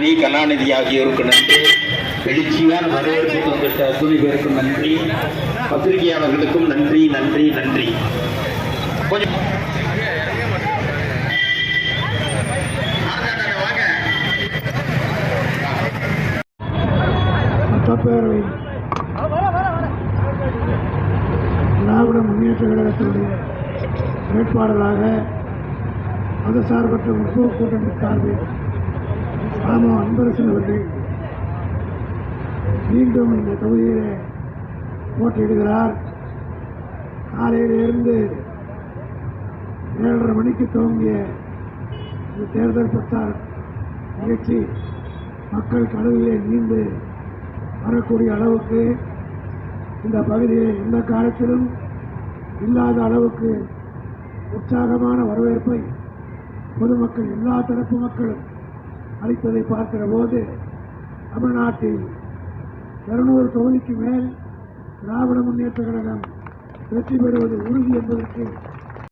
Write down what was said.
ஆண்டனி, கலாநிதி ஆகியோருக்கு நன்றி. எழுச்சியால் வரவேற்பு தந்துட்ட அத்துணை பேருக்கும் நன்றி. பத்திரிகையாளர்களுக்கும் நன்றி நன்றி நன்றி. கொஞ்சம் சட்டப்பேரவை திராவிட முன்னேற்ற கழகத்தினுடைய வேட்பாளராக மதசார்பற்ற முற்போக்கு கூட்டணி சார்பில் ராமோ அன்பரசன் அவர்கள் மீண்டும் இந்த தொகுதியிலே போட்டியிடுகிறார். காலையிலிருந்து 7:30 மணிக்கு துவங்கிய இந்த தேர்தல் பிரச்சார நிகழ்ச்சி மக்கள் கடலிலே நீந்து வரக்கூடிய அளவுக்கு இந்த பகுதியில் எந்த காலத்திலும் இல்லாத அளவுக்கு உற்சாகமான வரவேற்பை பொதுமக்கள் எல்லா தரப்பு மக்களும் அளித்ததை பார்க்கிற போது தமிழ்நாட்டில் 200 தொகுதிக்கு மேல் திராவிட முன்னேற்ற கழகம் வெற்றி பெறுவது உறுதி என்பதற்கு